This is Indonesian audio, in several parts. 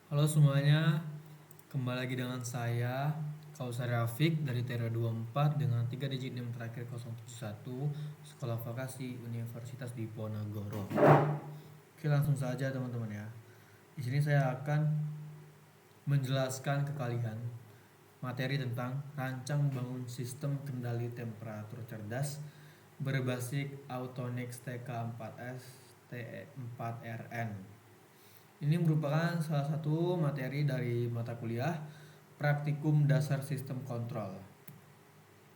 Halo semuanya, kembali lagi dengan saya Kausar Rafiq dari Tera 24 dengan 3 digit NIM terakhir 071 Sekolah Vokasi Universitas Diponegoro. Oke, langsung saja teman-teman ya. Di sini saya akan menjelaskan ke kalian materi tentang rancang bangun sistem kendali temperatur cerdas berbasis Autonix TK4S TE4RN. Ini merupakan salah satu materi dari mata kuliah Praktikum Dasar Sistem Kontrol.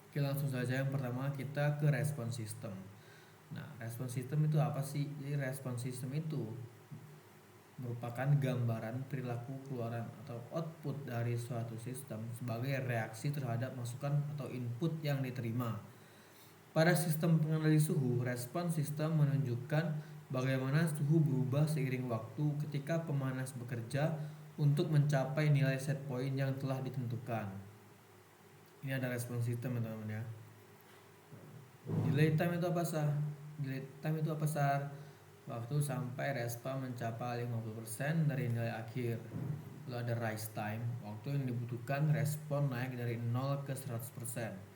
Oke, langsung saja yang pertama kita ke respon sistem. Nah, respon sistem itu apa sih? Jadi respon sistem itu merupakan gambaran perilaku keluaran atau output dari suatu sistem sebagai reaksi terhadap masukan atau input yang diterima. Pada sistem pengendali suhu, respon sistem menunjukkan bagaimana suhu berubah seiring waktu ketika pemanas bekerja untuk mencapai nilai set point yang telah ditentukan. Ini ada respon sistem ya teman-teman ya. Delay time itu apa sah? Delay time itu apa sah? Waktu sampai respon mencapai 50% dari nilai akhir. Lalu ada rise time, waktu yang dibutuhkan respon naik dari 0 ke 100%.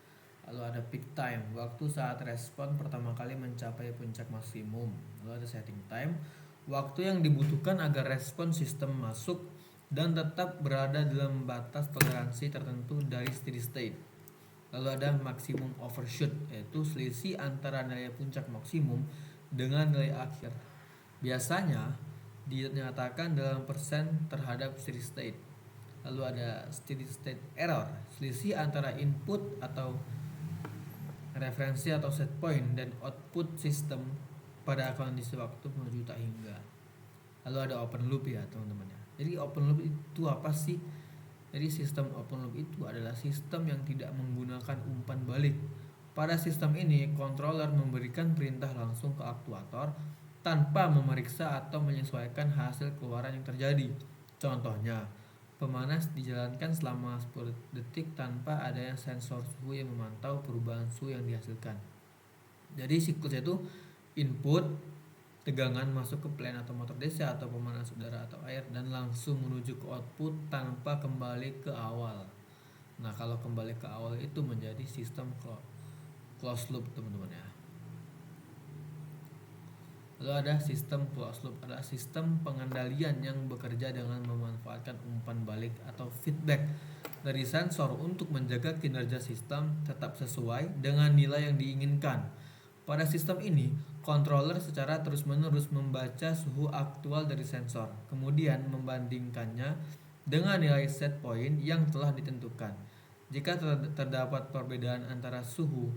Lalu ada peak time, waktu saat respon pertama kali mencapai puncak maksimum. Lalu ada setting time, waktu yang dibutuhkan agar respon sistem masuk dan tetap berada dalam batas toleransi tertentu dari steady state. Lalu ada maximum overshoot, yaitu selisih antara nilai puncak maksimum dengan nilai akhir. Biasanya dinyatakan dalam persen terhadap steady state. Lalu ada steady state error, selisih antara input atau referensi atau set point dan output sistem pada kondisi waktu menuju tak hingga. Lalu ada open loop ya teman-teman ya. Jadi open loop itu apa sih? Jadi sistem open loop itu adalah sistem yang tidak menggunakan umpan balik. Pada sistem ini, controller memberikan perintah langsung ke aktuator tanpa memeriksa atau menyesuaikan hasil keluaran yang terjadi. Contohnya, pemanas dijalankan selama 10 detik tanpa adanya sensor suhu yang memantau perubahan suhu yang dihasilkan. Jadi siklusnya itu input, tegangan masuk ke plan atau motor DC atau pemanas udara atau air dan langsung menuju ke output tanpa kembali ke awal. Nah, kalau kembali ke awal itu menjadi sistem closed loop teman-teman ya. Lalu ada sistem closed loop, adalah sistem pengendalian yang bekerja dengan memanfaatkan umpan balik atau feedback dari sensor untuk menjaga kinerja sistem tetap sesuai dengan nilai yang diinginkan. Pada sistem ini, controller secara terus-menerus membaca suhu aktual dari sensor, kemudian membandingkannya dengan nilai set point yang telah ditentukan. Jika terdapat perbedaan antara suhu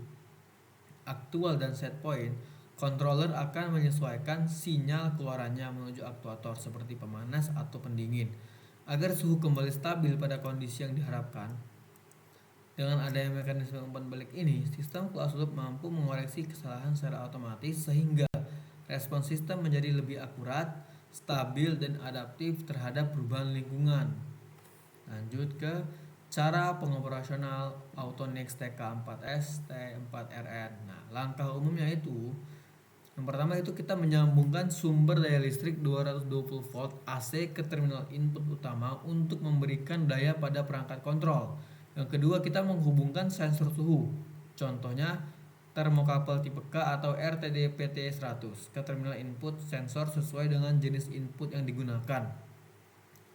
aktual dan set point, controller akan menyesuaikan sinyal keluarannya menuju aktuator seperti pemanas atau pendingin agar suhu kembali stabil pada kondisi yang diharapkan. Dengan adanya mekanisme umpan balik ini, sistem closed loop mampu mengoreksi kesalahan secara otomatis sehingga respon sistem menjadi lebih akurat, stabil, dan adaptif terhadap perubahan lingkungan. Lanjut ke cara pengoperasional Autonix TK4S T4RN. Nah, langkah umumnya itu yang pertama itu kita menyambungkan sumber daya listrik 220 volt AC ke terminal input utama untuk memberikan daya pada perangkat kontrol. Yang kedua, kita menghubungkan sensor suhu. Contohnya termokapel tipe K atau RTD-PT100 ke terminal input sensor sesuai dengan jenis input yang digunakan.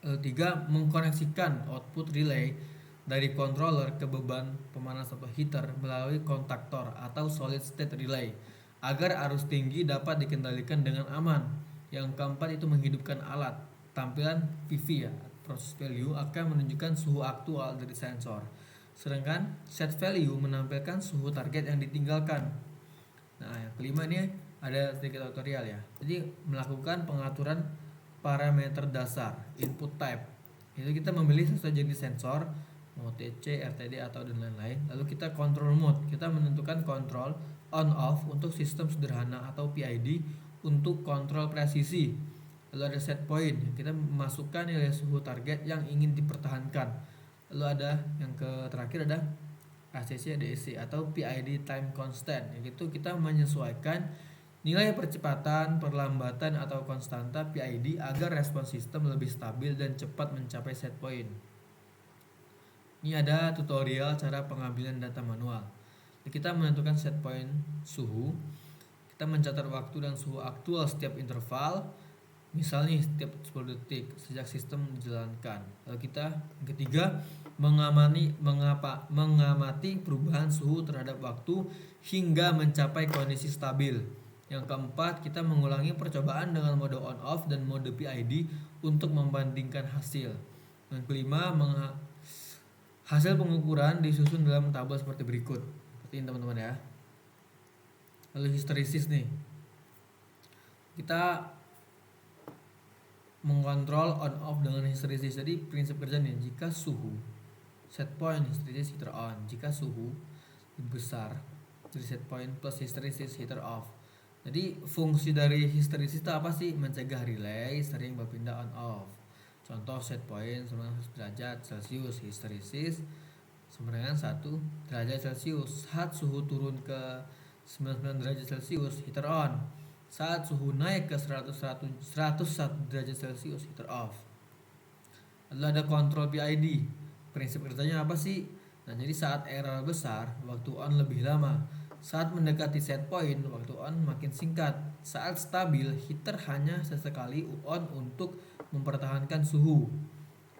Tiga, mengkoneksikan output relay dari controller ke beban pemanas atau heater melalui kontaktor atau solid state relay agar arus tinggi dapat dikendalikan dengan aman. Yang keempat itu menghidupkan alat. Tampilan PV ya, process value akan menunjukkan suhu aktual dari sensor. Sedangkan set value menampilkan suhu target yang ditinggalkan. Nah, yang kelima ini ada sedikit tutorial ya. Jadi melakukan pengaturan parameter dasar input type. Itu kita memilih sesuai jenis sensor, mau TC, RTD atau dan lain-lain. Lalu kita control mode. Kita menentukan control on off untuk sistem sederhana atau PID untuk kontrol presisi. Lalu ada set point. Kita memasukkan nilai suhu target yang ingin dipertahankan. Lalu ada yang terakhir ada ACC DEC atau PID time constant. Yaitu kita menyesuaikan Nilai percepatan, perlambatan atau konstanta PID agar respons sistem lebih stabil dan cepat mencapai set point. Ini ada tutorial cara pengambilan data manual. Kita menentukan set point suhu. Kita mencatat waktu dan suhu aktual setiap interval. Misalnya setiap 10 detik sejak sistem dijalankan. Lalu kita yang ketiga mengamati perubahan suhu terhadap waktu hingga mencapai kondisi stabil. Yang keempat, kita mengulangi percobaan dengan mode on off dan mode PID untuk membandingkan hasil. Yang kelima, hasil pengukuran disusun dalam tabel seperti berikut. Perhatiin teman-teman ya. Lalu histeresis nih. Kita mengontrol on off dengan histeresis. Jadi prinsip kerjanya jika suhu set point histeresis heater on, jika suhu lebih besar dari set point plus histeresis heater off. Jadi fungsi dari histeresis itu apa sih? Mencegah relay sering berpindah on off. Contoh set point 100 derajat Celcius, histeresis sama dengan 1 derajat Celcius. Saat suhu turun ke 99 derajat Celcius, heater on. Saat suhu naik ke 101 derajat Celcius, heater off. Lalu ada kontrol PID. Prinsip kerjanya apa sih? Nah, jadi saat error besar, waktu on lebih lama. Saat mendekati set point, waktu on makin singkat. Saat stabil, heater hanya sesekali on untuk mempertahankan suhu.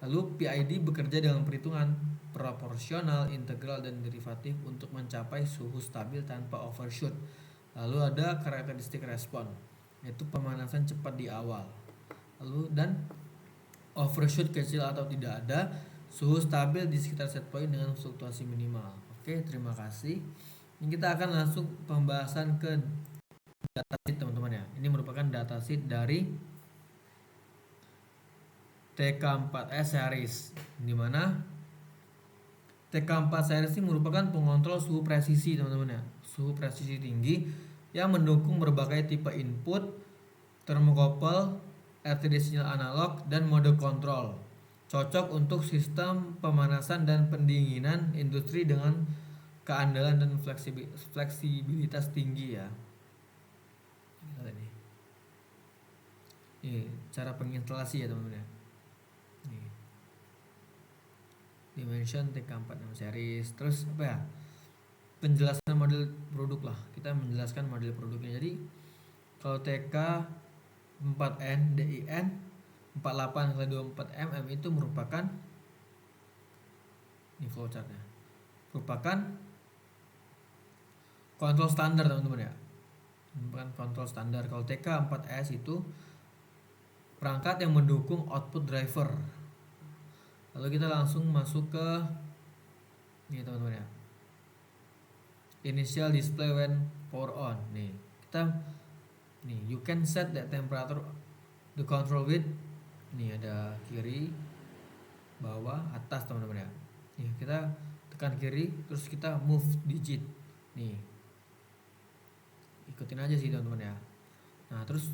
Lalu PID bekerja dengan perhitungan proporsional, integral, dan derivatif untuk mencapai suhu stabil tanpa overshoot. Lalu ada karakteristik respon, yaitu pemanasan cepat di awal. Lalu dan overshoot kecil atau tidak ada, suhu stabil di sekitar set point dengan fluktuasi minimal. Oke, terima kasih. Ini kita akan langsung pembahasan ke datasheet teman-teman ya. Ini merupakan datasheet dari TK4S series, di mana TK4 series ini merupakan pengontrol suhu presisi teman-teman ya. Suhu presisi tinggi yang mendukung berbagai tipe input, thermocouple, LTD sinyal analog, dan mode kontrol. Cocok untuk sistem pemanasan dan pendinginan industri dengan keandalan dan fleksibilitas tinggi ya. Ini cara penginstalasi ya teman-teman ya. Nih. Dimension TK46 series. Terus apa ya? Penjelasan model produk lah. Kita menjelaskan model produknya. Jadi kalau TK 4N DIN 48/24 mm itu merupakan ini flowchartnya. Merupakan kontrol standar teman-teman ya. Bukan kontrol standar. Kalau TK4S itu perangkat yang mendukung output driver. Lalu kita langsung masuk ke ini teman-teman ya. Initial display when power on. Nih, kita you can set the temperature the control with. Nih ada kiri, bawah, atas teman-teman ya. Nih, kita tekan kiri terus kita move digit. Nih. Ikutin aja sih teman-teman ya. Nah, terus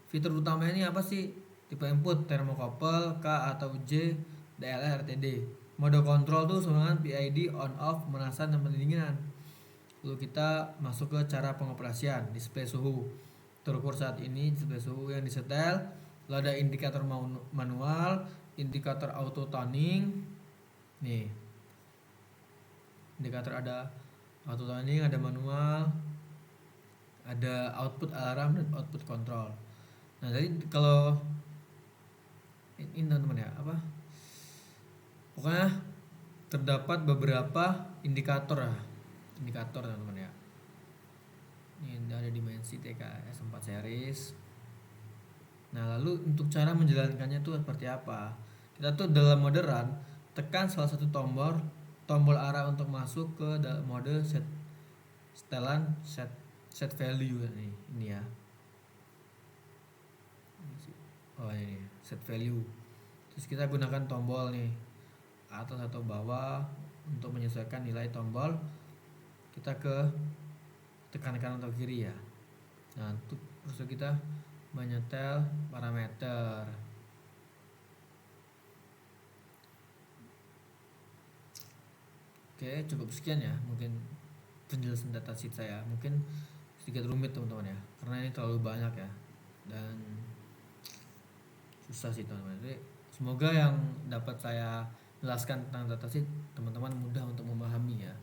fitur utamanya ini apa sih? Tipe input thermocouple, K atau J, DLL, RTD. Mode kontrol tuh sebenarnya PID, on off, pemanasan dan pendinginan. Lalu kita masuk ke cara pengoperasian, display suhu. Terukur saat ini display suhu yang disetel. Lalu ada indikator manual, indikator auto tuning. Nih. Indikator ada auto tuning, ada manual, ada output alarm dan output kontrol. Nah, jadi kalau ini teman-teman ya, apa? Pokoknya terdapat beberapa indikator ya. Indikator teman-teman ya. Ini ada dimensi TK4 series. Nah, lalu untuk cara menjalankannya itu seperti apa? Kita tuh dalam mode run, tekan salah satu tombol arah untuk masuk ke mode setelan set value ini ya. Oh ini set value. Terus kita gunakan tombol nih atas atau bawah untuk menyesuaikan nilai tombol. Kita ke tekan kanan atau kiri ya. Nah, terus kita menyetel parameter. Oke, cukup sekian ya mungkin penjelasan datasheet saya. Mungkin sedikit rumit teman-teman ya, karena ini terlalu banyak ya dan susah sih teman-teman. Jadi semoga yang dapat saya jelaskan tentang datasheet teman-teman mudah untuk memahami ya.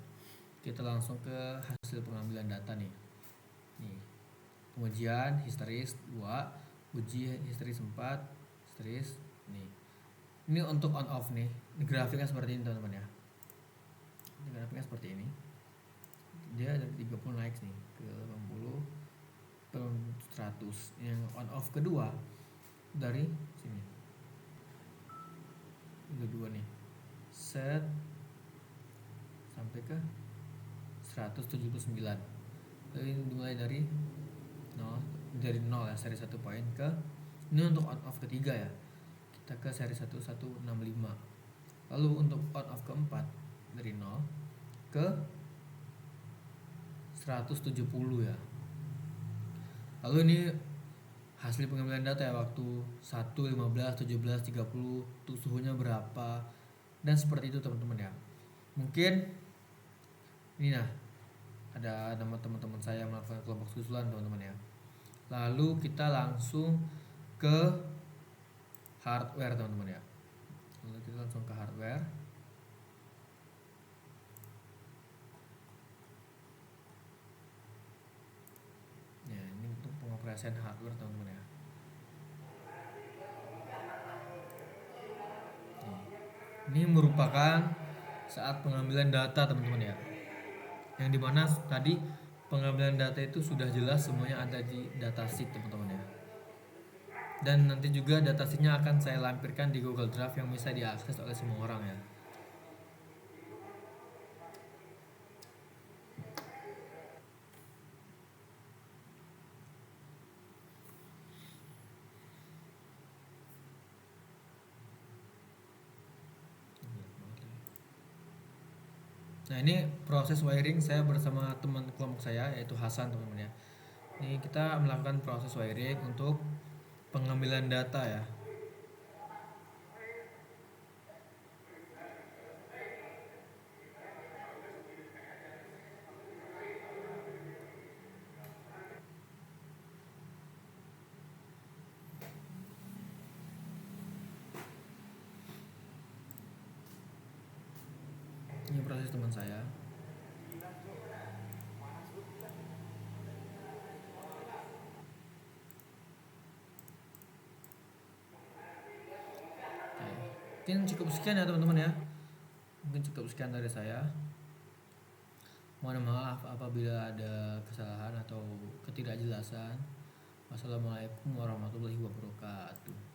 Kita langsung ke hasil pengambilan data nih. Nih, pengujian histeris 2, uji histeris 4, histeris nih. Ini untuk on off nih. Ini grafiknya seperti ini teman-teman ya. Ini grafiknya seperti ini. Dia dari 30 naik nih ke 80 ke 100. Yang on off kedua dari sini. Ini kedua nih. Set sampai ke 179. Jadi dimulai dari 0 ya, seri 1 poin ke ini untuk on off ketiga ya. Kita ke seri 1165. Lalu untuk on off keempat dari 0 ke 170 ya. Lalu ini hasil pengambilan data ya, waktu 1, 15, 17, 30, tuh suhunya berapa dan seperti itu teman-teman ya. Mungkin ini nah ada nama teman-teman saya melakukan kelompok susulan teman-teman ya. Lalu kita langsung ke hardware teman-teman ya. Lalu kita langsung ke hardware. Ya, ini untuk pengoperasian hardware teman-teman ya. Ini merupakan saat pengambilan data teman-teman ya. Yang dimana tadi pengambilan data itu sudah jelas semuanya ada di datasheet teman-teman ya. Dan nanti juga datasheetnya akan saya lampirkan di Google Drive yang bisa diakses oleh semua orang ya. Nah, ini proses wiring saya bersama teman kelompok saya yaitu Hasan teman-teman ya. Ini kita melakukan proses wiring untuk pengambilan data ya. Ini proses teman saya. Oke. Mungkin cukup sekian ya teman-teman ya. Mungkin cukup sekian dari saya. Mohon maaf apabila ada kesalahan atau ketidakjelasan. Wassalamualaikum warahmatullahi wabarakatuh.